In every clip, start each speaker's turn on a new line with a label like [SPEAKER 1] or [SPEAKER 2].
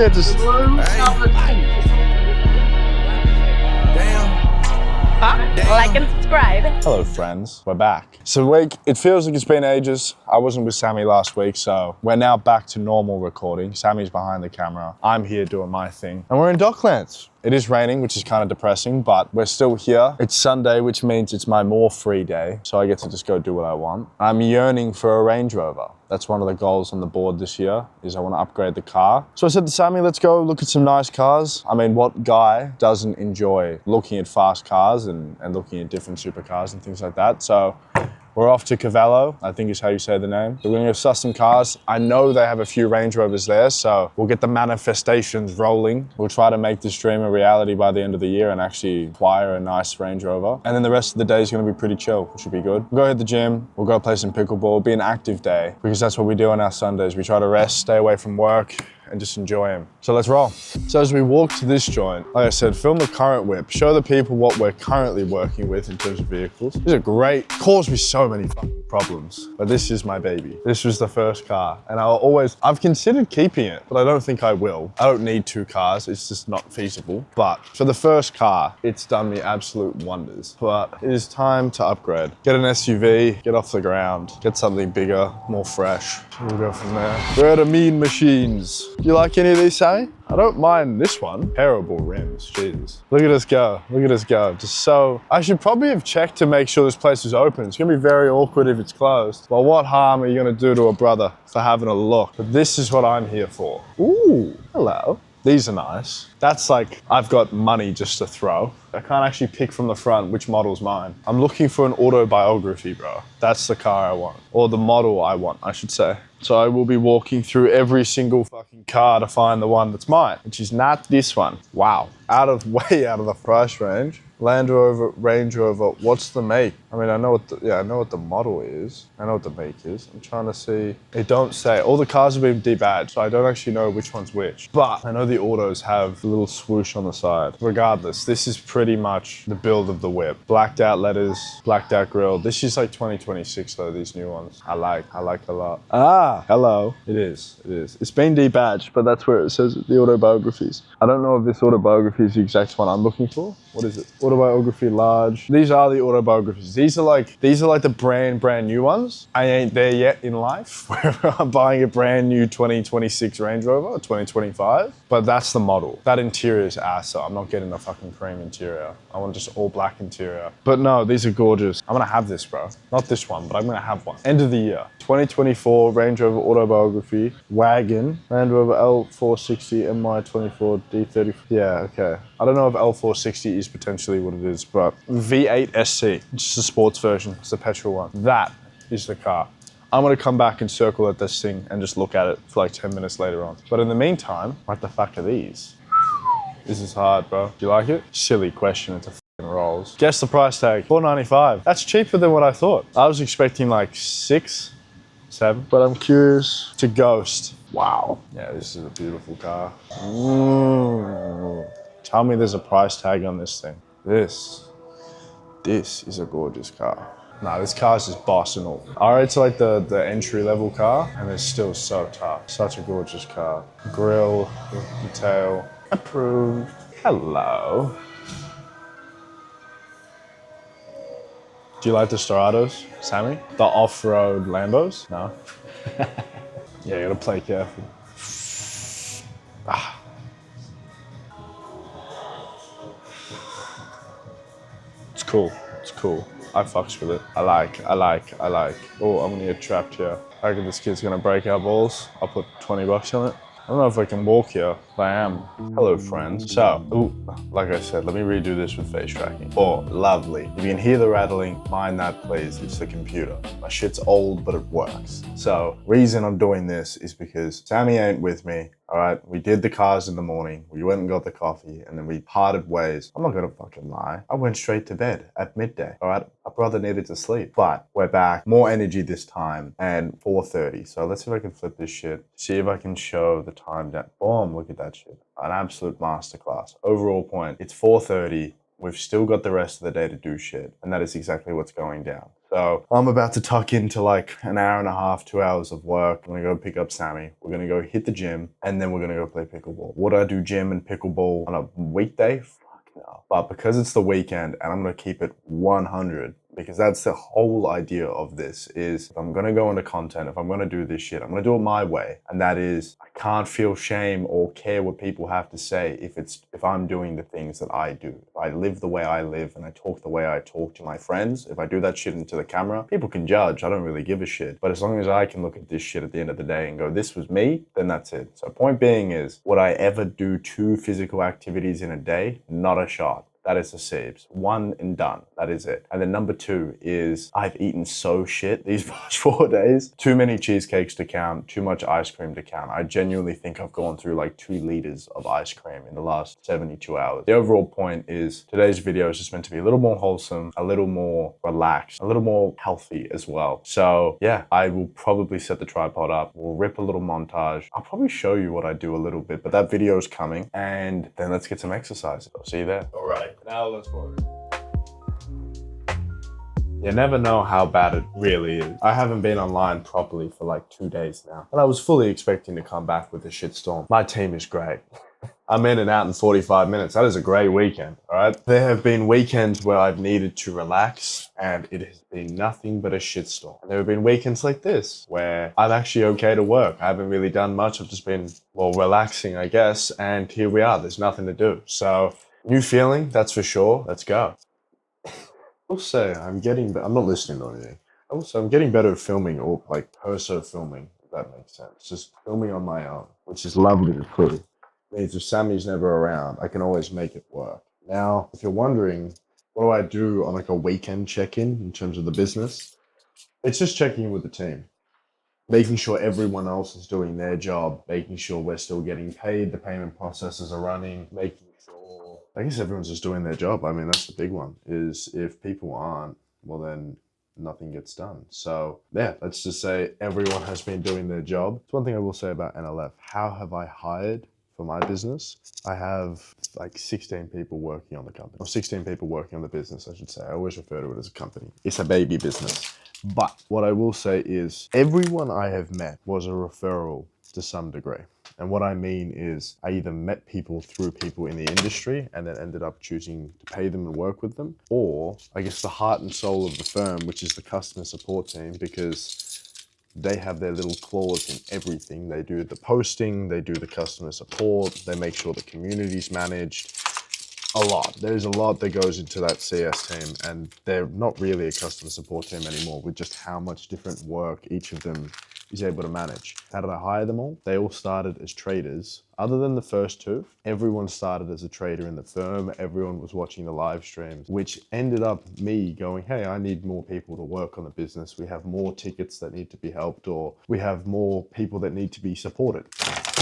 [SPEAKER 1] can't just...
[SPEAKER 2] Like and subscribe.
[SPEAKER 1] Hello friends, we're back. So it feels like it's been ages. I wasn't with Sammy last week, so we're now back to normal recording. Sammy's behind the camera. I'm here doing my thing. And we're in Docklands. It is raining, which is kind of depressing, but we're still here. It's Sunday, which means it's my more free day, so I get to just go do what I want. I'm yearning for a Range Rover. That's one of the goals on the board this year, is I want to upgrade the car. So I said to Sammy, let's go look at some nice cars. I mean, what guy doesn't enjoy looking at fast cars and looking at different supercars and things like that? So we're off to Cavallo, I think is how you say the name. We're gonna go suss some cars. I know they have a few Range Rovers there, so we'll get the manifestations rolling. We'll try to make this dream a reality by the end of the year and actually acquire a nice Range Rover. And then the rest of the day is gonna be pretty chill, which should be good. We'll go hit the gym, we'll go play some pickleball. It'll be an active day because that's what we do on our Sundays. We try to rest, stay away from work, and just enjoy them. So let's roll. So as we walk to this joint, like I said, film the current whip, show the people what we're currently working with in terms of vehicles. These are great, caused me so many fucking problems, but this is my baby. This was the first car, and I've considered keeping it, but I don't think I will. I don't need two cars, it's just not feasible. But for the first car, it's done me absolute wonders. But it is time to upgrade. Get an SUV, get off the ground, get something bigger, more fresh. We'll go from there. We're at a Mean Machines. Do you like any of these, Sammy? I don't mind this one. Terrible rims, Jesus. Look at us go, look at us go. Just so, I should probably have checked to make sure this place is open. It's gonna be very awkward if it's closed. Well, what harm are you gonna do to a brother for having a look? But this is what I'm here for. Ooh, hello. These are nice. That's like, I've got money just to throw. I can't actually pick from the front which model's mine. I'm looking for an autobiography, bro. That's the car I want. Or the model I want, I should say. So I will be walking through every single fucking car to find the one that's mine, which is not this one. Wow, way out of the price range. Land Rover, Range Rover, what's the make? I mean, I know what the model is. I know what the make is. I'm trying to see. It don't say. All the cars have been debadged, so I don't actually know which one's which. But I know the autos have a little swoosh on the side. Regardless, this is pretty much the build of the whip. Blacked out letters, blacked out grille. This is like 2026 though, these new ones. I like a lot. Ah, hello. It is. It's been debadged, but that's where it says the autobiographies. I don't know if this autobiography is the exact one I'm looking for. What is it? Autobiography large. These are the autobiographies. These are like the brand new ones. I ain't there yet in life where I'm buying a brand new 2026 Range Rover or 2025, but that's the model. That interior is ass, so I'm not getting a fucking cream interior. I want just all black interior. But no, these are gorgeous. I'm gonna have this, bro. Not this one, but I'm gonna have one. End of the year. 2024 Range Rover autobiography wagon. Land Rover L460 MY24 D30. Yeah, okay. I don't know if L460 is potentially what it is, but V8 SC, just a sports version, it's the petrol one. That is the car. I'm gonna come back and circle at this thing and just look at it for like 10 minutes later on. But in the meantime, what the fuck are these? This is hard, bro. Do you like it? Silly question, it's a fucking Rolls. Guess the price tag, $495. That's cheaper than what I thought. I was expecting like 6, 7, but I'm curious to Ghost. Wow. Yeah, this is a beautiful car. Tell me there's a price tag on this thing. This is a gorgeous car. Nah, this car's just bossing all. I rate to like the entry level car, and it's still so tough. Such a gorgeous car. Grille, detail, approved. Hello. Do you like the Storados, Sammy? The off-road Lambos? No? Yeah, you gotta play careful. Ah. It's cool, it's cool. I fucks with it. I like. Oh, I'm gonna get trapped here. I reckon this kid's gonna break our balls. I'll put 20 bucks on it. I don't know if I can walk here, but I am. Hello, friends. So, like I said, let me redo this with face tracking. Oh, lovely. If you can hear the rattling, mind that, please. It's the computer. My shit's old, but it works. So, reason I'm doing this is because Sammy ain't with me. All right, we did the cars in the morning. We went and got the coffee, and then we parted ways. I'm not gonna fucking lie. I went straight to bed at midday. All right, my brother needed to sleep, but we're back. More energy this time, and 4:30. So let's see if I can flip this shit. See if I can show the time down. Boom! Look at that shit. An absolute masterclass. Overall point. It's 4:30. We've still got the rest of the day to do shit, and that is exactly what's going down. So I'm about to tuck into like an hour and a half, 2 hours of work. I'm gonna go pick up Sammy. We're gonna go hit the gym, and then we're gonna go play pickleball. Would I do gym and pickleball on a weekday? Fuck no. But because it's the weekend, and I'm gonna keep it 100, because that's the whole idea of this, is if I'm gonna go into content, if I'm gonna do this shit, I'm gonna do it my way. And that is, I can't feel shame or care what people have to say if I'm doing the things that I do. If I live the way I live and I talk the way I talk to my friends, if I do that shit into the camera, people can judge. I don't really give a shit. But as long as I can look at this shit at the end of the day and go, this was me, then that's it. So point being is, would I ever do 2 physical activities in a day? Not a shot. That is the Siebes. 1 and done. That is it. And then number 2 is I've eaten so shit these past 4 days. Too many cheesecakes to count, too much ice cream to count. I genuinely think I've gone through like 2 liters of ice cream in the last 72 hours. The overall point is today's video is just meant to be a little more wholesome, a little more relaxed, a little more healthy as well. So yeah, I will probably set the tripod up. We'll rip a little montage. I'll probably show you what I do a little bit, but that video is coming. And then let's get some exercise. I'll see you there. All right. Now let's work. You never know how bad it really is. I haven't been online properly for like 2 days now, and I was fully expecting to come back with a shitstorm. My team is great. I'm in and out in 45 minutes. That is a great weekend, all right? There have been weekends where I've needed to relax, and it has been nothing but a shitstorm. And there have been weekends like this where I'm actually okay to work. I haven't really done much. I've just been, well, relaxing, I guess, and here we are. There's nothing to do. So new feeling, that's for sure. Let's go. I will say I'm not listening to anything. I will say I'm getting better at filming, or like perso filming, if that makes sense. Just filming on my own, which is lovely to prove. Means if Sammy's never around, I can always make it work. Now, if you're wondering, what do I do on like a weekend check-in in terms of the business? It's just checking in with the team. Making sure everyone else is doing their job, making sure we're still getting paid, the payment processes are running, making sure, I guess everyone's just doing their job. I mean, that's the big one, is if people aren't, well then nothing gets done. So yeah, let's just say everyone has been doing their job. It's one thing I will say about NLF. How have I hired for my business? I have like 16 people working on the company, or 16 people working on the business, I should say. I always refer to it as a company. It's a baby business. But what I will say is everyone I have met was a referral to some degree. And what I mean is I either met people through people in the industry and then ended up choosing to pay them and work with them, or I guess the heart and soul of the firm, which is the customer support team, because they have their little claws in everything. They do the posting, they do the customer support, they make sure the community's managed. A lot. There's a lot that goes into that CS team, and they're not really a customer support team anymore with just how much different work each of them is able to manage. How did I hire them all? They all started as traders. Other than the first 2, everyone started as a trader in the firm. Everyone was watching the live streams, which ended up me going, hey, I need more people to work on the business. We have more tickets that need to be helped, or we have more people that need to be supported.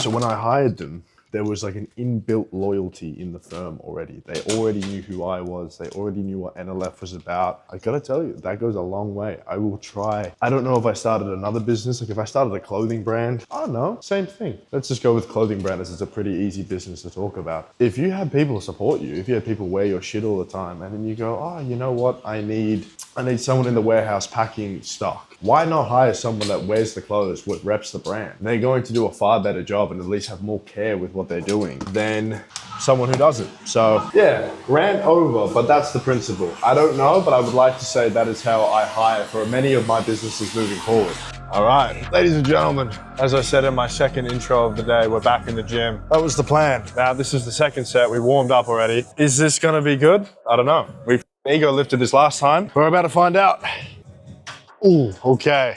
[SPEAKER 1] So when I hired them, there was like an inbuilt loyalty in the firm already. They already knew who I was. They already knew what NLF was about. I gotta tell you, that goes a long way. I will try. I don't know if I started another business, like if I started a clothing brand, I don't know, same thing. Let's just go with clothing brand, as it's a pretty easy business to talk about. If you have people support you, if you have people wear your shit all the time, and then you go, oh, you know what, I need someone in the warehouse packing stock. Why not hire someone that wears the clothes, what reps the brand? They're going to do a far better job and at least have more care with what they're doing than someone who doesn't. So yeah, rant over, but that's the principle. I don't know, but I would like to say that is how I hire for many of my businesses moving forward. All right, ladies and gentlemen, as I said in my second intro of the day, we're back in the gym. That was the plan. Now, this is the second set. We warmed up already. Is this gonna be good? I don't know. We ego lifted this last time. We're about to find out. Ooh, okay.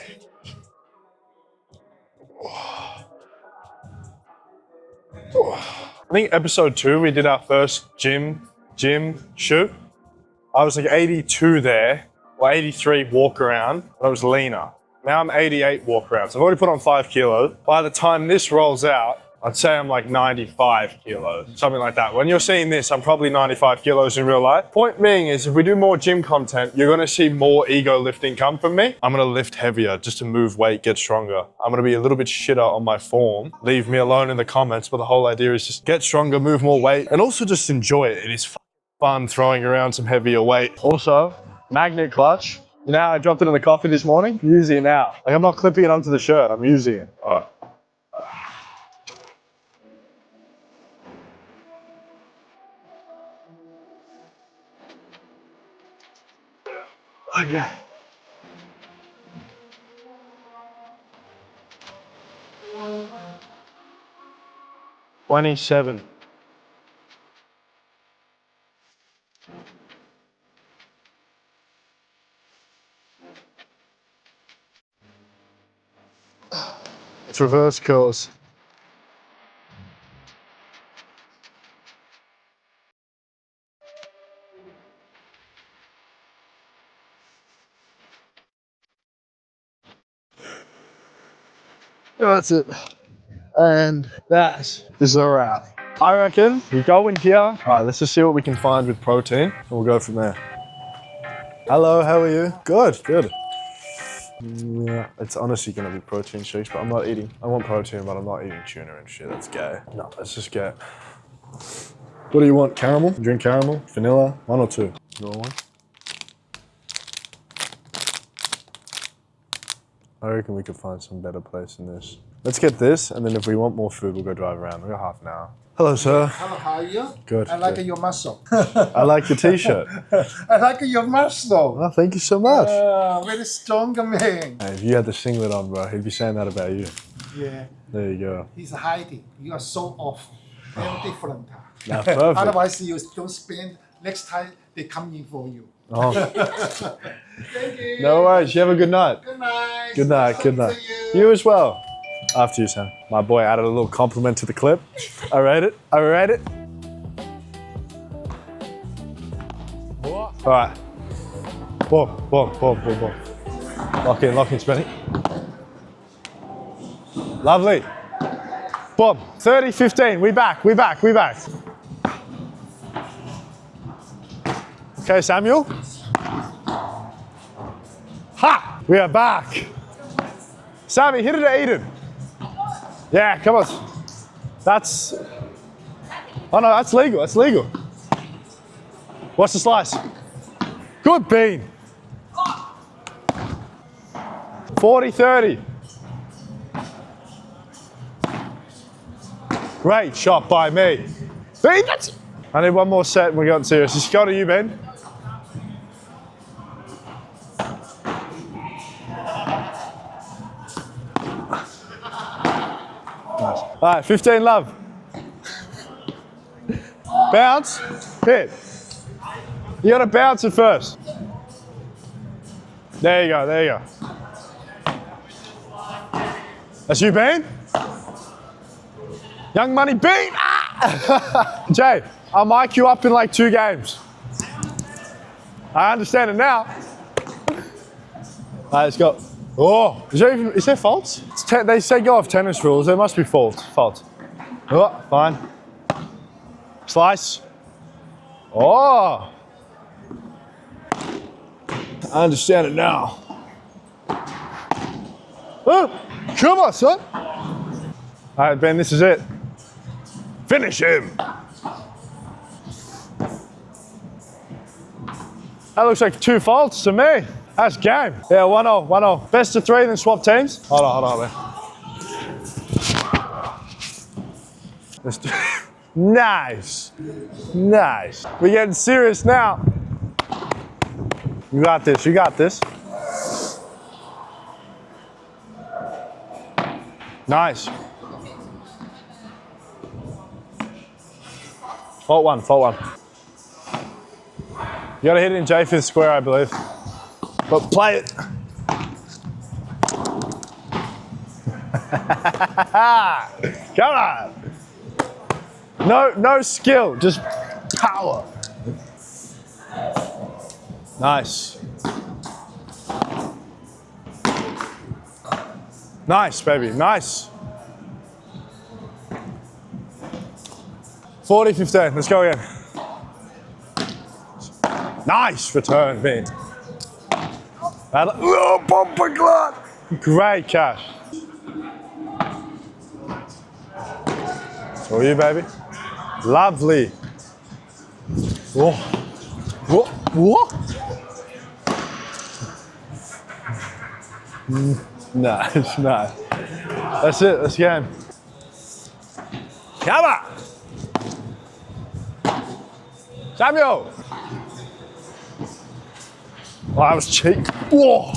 [SPEAKER 1] I think episode 2, we did our first gym shoot. I was like 82 there, or 83 walk around, but I was leaner. Now I'm 88 walk around. So I've already put on 5 kilos. By the time this rolls out, I'd say I'm like 95 kilos, something like that. When you're seeing this, I'm probably 95 kilos in real life. Point being is, if we do more gym content, you're gonna see more ego lifting come from me. I'm gonna lift heavier just to move weight, get stronger. I'm gonna be a little bit shitter on my form. Leave me alone in the comments, but the whole idea is just get stronger, move more weight, and also just enjoy it. It is fun throwing around some heavier weight. Also, magnet clutch. You know how I dropped it in the coffee this morning? I'm using it now. Like, I'm not clipping it onto the shirt, I'm using it. All right. Okay. $27. It's reverse curls. That's it. And that is a wrap. I reckon we go in here. All right, let's just see what we can find with protein and we'll go from there. Hello, how are you? Good, good. Yeah, it's honestly gonna be protein shakes, but I'm not eating. I want protein, but I'm not eating tuna and shit. That's gay. No, let's just get. What do you want? Caramel? Drink caramel? Vanilla? One or two? You want one? I reckon we could find some better place than this. Let's get this, and then if we want more food, we'll go drive around. We've got half an hour. Hello, sir.
[SPEAKER 3] Hello, how are you?
[SPEAKER 1] Good.
[SPEAKER 3] I like
[SPEAKER 1] good.
[SPEAKER 3] your muscle.
[SPEAKER 1] I like your t-shirt.
[SPEAKER 3] I like your muscle.
[SPEAKER 1] Oh, thank you so much.
[SPEAKER 3] Very strong man.
[SPEAKER 1] Hey, if you had the singlet on, bro, he'd be saying that about you.
[SPEAKER 3] Yeah,
[SPEAKER 1] There you go.
[SPEAKER 3] he's hiding. You are so off. Very different.
[SPEAKER 1] Now, perfect.
[SPEAKER 3] Otherwise, you don't spend. Next time, they come in for you.
[SPEAKER 1] Oh,
[SPEAKER 3] Thank you.
[SPEAKER 1] no worries. You have a good night.
[SPEAKER 3] Good night.
[SPEAKER 1] Good night. Good night. You as well. After you, Sam. My boy added a little compliment to the clip. I rate it. I rate it. All right. Boom, boom, boom, boom, boom. Lock in, Spenny. Lovely. Boom. 30, 15. We back. Okay, Samuel. Ha! We are back. Sammy, hit it or eat it. Yeah, come on. That's. Oh no, that's legal. That's legal. What's the slice? Good bean. 40-30. Great shot by me. Bean, that's. I need one more set and we're getting serious. Just go to you, Ben. Nice. All right, 15 love. Bounce, hit. You gotta bounce it first. There you go. That's you, Bean? Young Money Bean! Ah! Jay, I'll mic you up in like 2 games. I understand it now. All right, let's go. Oh, is there faults? They say go off tennis rules. There must be faults. Oh, fine. Slice. Oh. I understand it now. Oh, come on, son. All right, Ben, this is it. Finish him. That looks like 2 faults to me. That's game. Yeah, 1-0, 1-0. Best of 3, then swap teams. Hold on, man. Let's do Nice. We're getting serious now. You got this. Nice. Fault one. You gotta hit it in J5th square, I believe. But play it. Come on. No skill, just power. Nice. Nice, baby, nice. 40-15, let's go again. Nice return, Ben. Oh, bumper glut. Great catch. It's all you, baby. Lovely. Whoa. Nice, nice. That's it, that's the game. Come on! Samuel! Oh, that was cheap. Whoa!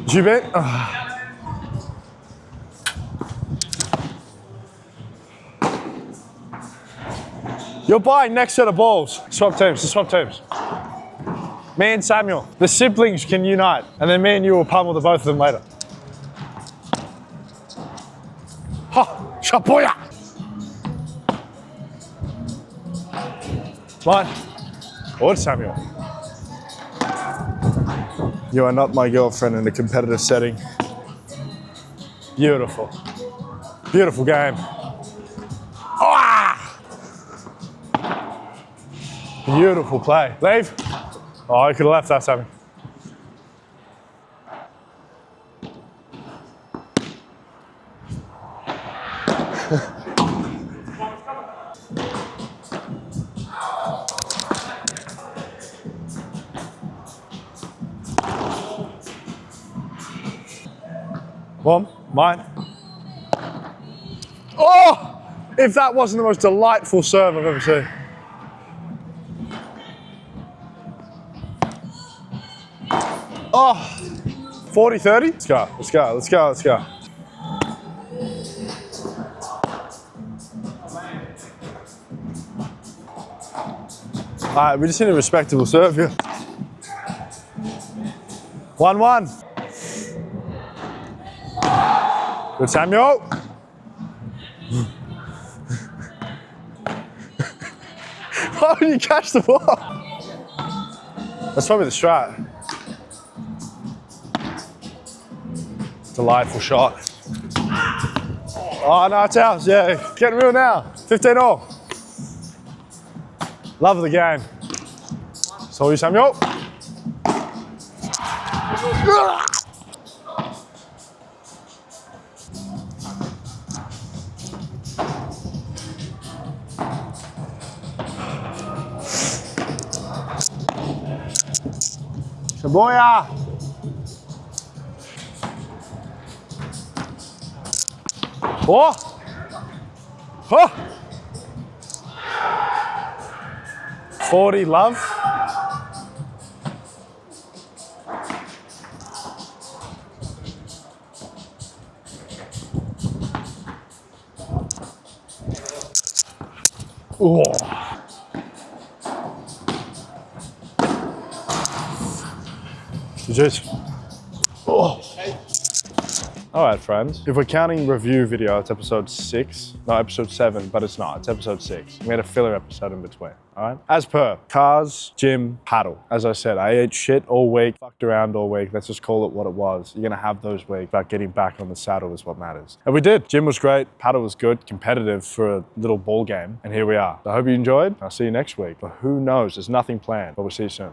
[SPEAKER 1] Did you bet? You're buying next set of balls. Swap teams, swap teams. Me and Samuel. The siblings can unite, and then me and you will pummel the both of them later. Ha! Shapoya! Mine. Or Samuel. You are not my girlfriend in a competitive setting. Beautiful. Beautiful game. Ah! Beautiful play. Leave. Oh, I could have left that, Sammy. One, mine. Oh! If that wasn't the most delightful serve I've ever seen. Oh, 40-30? Let's go, let's go, let's go, let's go. All right, we just need a respectable serve here. 1-1. Good, Samuel. Why would you catch the ball? That's probably the strat. Delightful shot. Oh, no, it's ours. Yeah, getting real now. 15-all. Love of the game. So you, Samuel. Shaboya. Oh! Oh! 40 love. Oh. Just. Oh. All right, friends. If we're counting review video, it's episode 6. No, episode 7, but it's not. It's episode 6. We had a filler episode in between, all right? As per, cars, gym, paddle. As I said, I ate shit all week, fucked around all week. Let's just call it what it was. You're gonna have those weeks, but getting back on the saddle is what matters. And we did. Gym was great, paddle was good, competitive for a little ball game, and here we are. I hope you enjoyed. I'll see you next week. But who knows? There's nothing planned, but we'll see you soon.